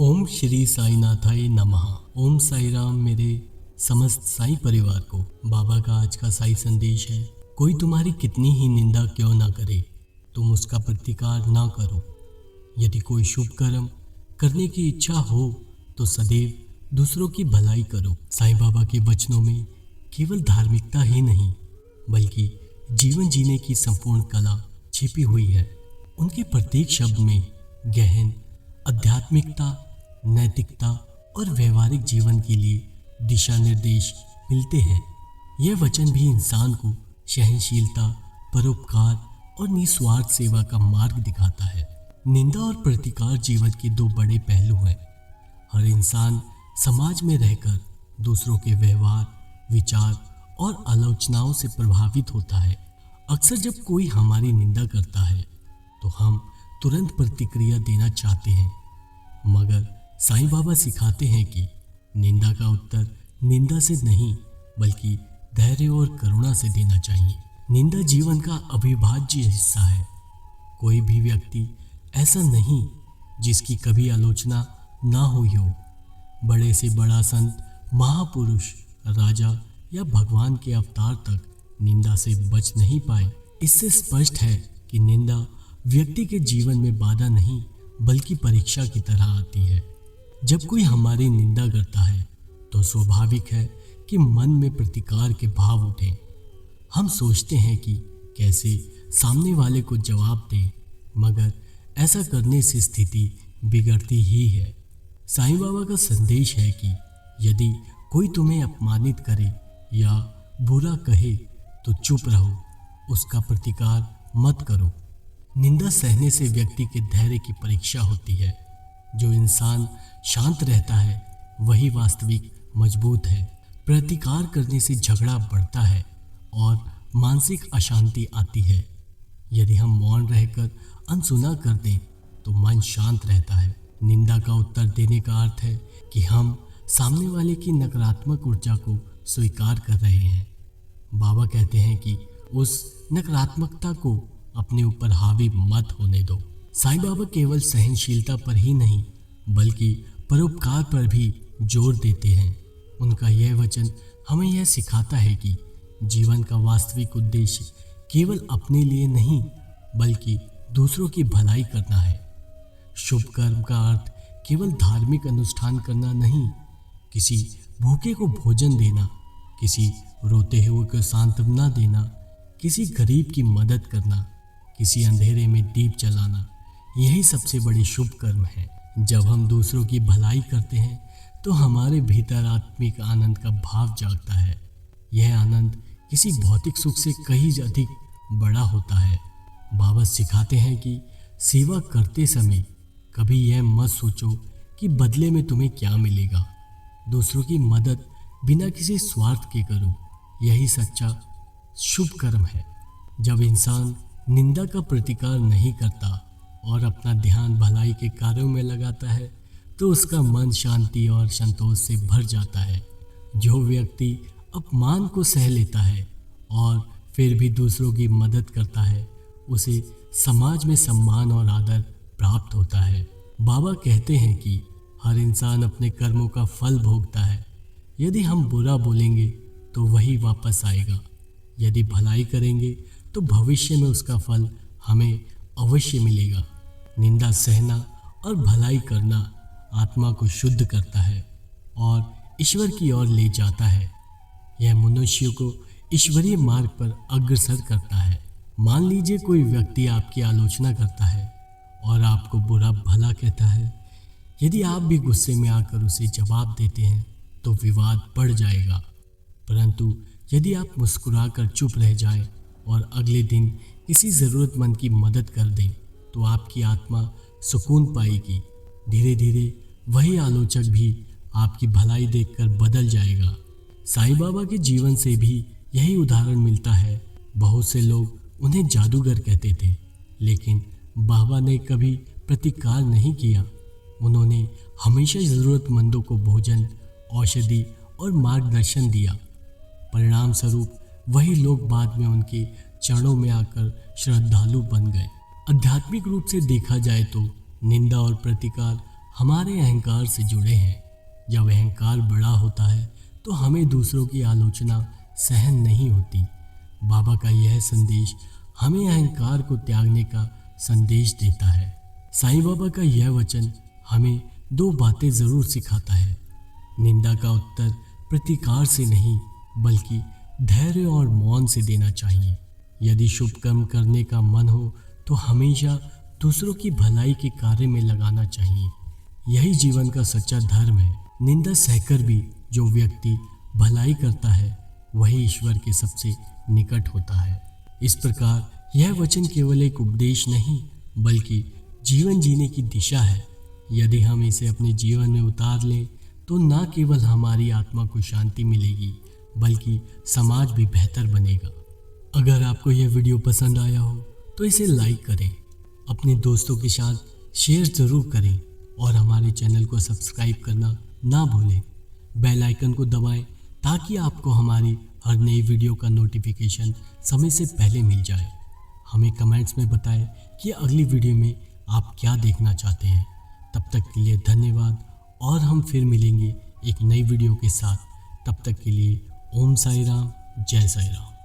ओम श्री साईनाथाय नमः। ओम साई राम। मेरे समस्त साई परिवार को बाबा का आज का साई संदेश है। कोई तुम्हारी कितनी ही निंदा क्यों ना करे, तुम उसका प्रतिकार ना करो। यदि कोई शुभ कर्म करने की इच्छा हो तो सदैव दूसरों की भलाई करो। साईं बाबा के वचनों में केवल धार्मिकता ही नहीं बल्कि जीवन जीने की संपूर्ण कला छिपी हुई है। उनके प्रत्येक शब्द में गहन आध्यात्मिकता, नैतिकता और व्यवहारिक जीवन के लिए दिशा निर्देश मिलते हैं। यह वचन भी इंसान को सहनशीलता, परोपकार और निस्वार्थ सेवा का मार्ग दिखाता है। निंदा और प्रतिकार जीवन के दो बड़े पहलू हैं। हर इंसान समाज में रहकर दूसरों के व्यवहार, विचार और आलोचनाओं से प्रभावित होता है। अक्सर जब कोई हमारी निंदा करता है तो हम तुरंत प्रतिक्रिया देना चाहते हैं, मगर साईं बाबा सिखाते हैं कि निंदा का उत्तर निंदा से नहीं बल्कि धैर्य और करुणा से देना चाहिए। निंदा जीवन का अविभाज्य हिस्सा है। कोई भी व्यक्ति ऐसा नहीं जिसकी कभी आलोचना ना हुई हो। बड़े से बड़ा संत, महापुरुष, राजा या भगवान के अवतार तक निंदा से बच नहीं पाए। इससे स्पष्ट है कि निंदा व्यक्ति के जीवन में बाधा नहीं बल्कि परीक्षा की तरह आती है। जब कोई हमारी निंदा करता है तो स्वाभाविक है कि मन में प्रतिकार के भाव उठें। हम सोचते हैं कि कैसे सामने वाले को जवाब दें, मगर ऐसा करने से स्थिति बिगड़ती ही है। साईं बाबा का संदेश है कि यदि कोई तुम्हें अपमानित करे या बुरा कहे तो चुप रहो, उसका प्रतिकार मत करो। निंदा सहने से व्यक्ति के धैर्य की परीक्षा होती है। जो इंसान शांत रहता है वही वास्तविक मजबूत है। प्रतिकार करने से झगड़ा बढ़ता है और मानसिक अशांति आती है। यदि हम मौन रहकर अनसुना कर दें तो मन शांत रहता है। निंदा का उत्तर देने का अर्थ है कि हम सामने वाले की नकारात्मक ऊर्जा को स्वीकार कर रहे हैं। बाबा कहते हैं कि उस नकारात्मकता को अपने ऊपर हावी मत होने दो। साईं बाबा केवल सहनशीलता पर ही नहीं बल्कि परोपकार पर भी जोर देते हैं। उनका यह वचन हमें यह सिखाता है कि जीवन का वास्तविक उद्देश्य केवल अपने लिए नहीं बल्कि दूसरों की भलाई करना है। शुभ कर्म का अर्थ केवल धार्मिक अनुष्ठान करना नहीं, किसी भूखे को भोजन देना, किसी रोते हुए को सांत्वना देना, किसी गरीब की मदद करना, किसी अंधेरे में दीप जलाना, यही सबसे बड़ी शुभ कर्म है। जब हम दूसरों की भलाई करते हैं तो हमारे भीतर आत्मिक आनंद का भाव जागता है। यह आनंद किसी भौतिक सुख से कहीं अधिक बड़ा होता है। बाबा सिखाते हैं कि सेवा करते समय कभी यह मत सोचो कि बदले में तुम्हें क्या मिलेगा। दूसरों की मदद बिना किसी स्वार्थ के करो, यही सच्चा शुभ कर्म है। जब इंसान निंदा का प्रतिकार नहीं करता और अपना ध्यान भलाई के कार्यों में लगाता है तो उसका मन शांति और संतोष से भर जाता है। जो व्यक्ति अपमान को सह लेता है और फिर भी दूसरों की मदद करता है उसे समाज में सम्मान और आदर प्राप्त होता है। बाबा कहते हैं कि हर इंसान अपने कर्मों का फल भोगता है। यदि हम बुरा बोलेंगे तो वही वापस आएगा। यदि भलाई करेंगे तो भविष्य में उसका फल हमें अवश्य मिलेगा। निंदा सहना और भलाई करना आत्मा को शुद्ध करता है और ईश्वर की ओर ले जाता है। यह मनुष्य को ईश्वरीय मार्ग पर अग्रसर करता है। मान लीजिए कोई व्यक्ति आपकी आलोचना करता है और आपको बुरा भला कहता है। यदि आप भी गुस्से में आकर उसे जवाब देते हैं तो विवाद बढ़ जाएगा, परंतु यदि आप मुस्कुराकर चुप रह जाएं और अगले दिन किसी ज़रूरतमंद की मदद कर दें तो आपकी आत्मा सुकून पाएगी। धीरे धीरे वही आलोचक भी आपकी भलाई देखकर बदल जाएगा। साईं बाबा के जीवन से भी यही उदाहरण मिलता है। बहुत से लोग उन्हें जादूगर कहते थे, लेकिन बाबा ने कभी प्रतिकार नहीं किया। उन्होंने हमेशा ज़रूरतमंदों को भोजन, औषधि और मार्गदर्शन दिया। परिणाम स्वरूप वही लोग बाद में उनके चरणों में आकर श्रद्धालु बन गए। आध्यात्मिक रूप से देखा जाए तो निंदा और प्रतिकार हमारे अहंकार से जुड़े हैं। जब अहंकार बड़ा होता है तो हमें दूसरों की आलोचना सहन नहीं होती। बाबा का यह संदेश हमें अहंकार को त्यागने का संदेश देता है। साईं बाबा का यह वचन हमें दो बातें ज़रूर सिखाता है। निंदा का उत्तर प्रतिकार से नहीं बल्कि धैर्य और मौन से देना चाहिए। यदि शुभ कर्म करने का मन हो तो हमेशा दूसरों की भलाई के कार्य में लगाना चाहिए। यही जीवन का सच्चा धर्म है। निंदा सहकर भी जो व्यक्ति भलाई करता है वही ईश्वर के सबसे निकट होता है। इस प्रकार यह वचन केवल एक उपदेश नहीं बल्कि जीवन जीने की दिशा है। यदि हम इसे अपने जीवन में उतार लें तो न केवल हमारी आत्मा को शांति मिलेगी बल्कि समाज भी बेहतर बनेगा। अगर आपको यह वीडियो पसंद आया हो तो इसे लाइक करें, अपने दोस्तों के साथ शेयर ज़रूर करें और हमारे चैनल को सब्सक्राइब करना ना भूलें। बेल आइकन को दबाएं ताकि आपको हमारी हर नई वीडियो का नोटिफिकेशन समय से पहले मिल जाए। हमें कमेंट्स में बताएं कि अगली वीडियो में आप क्या देखना चाहते हैं। तब तक के लिए धन्यवाद और हम फिर मिलेंगे एक नई वीडियो के साथ। तब तक के लिए ओम साई राम, जय साई राम।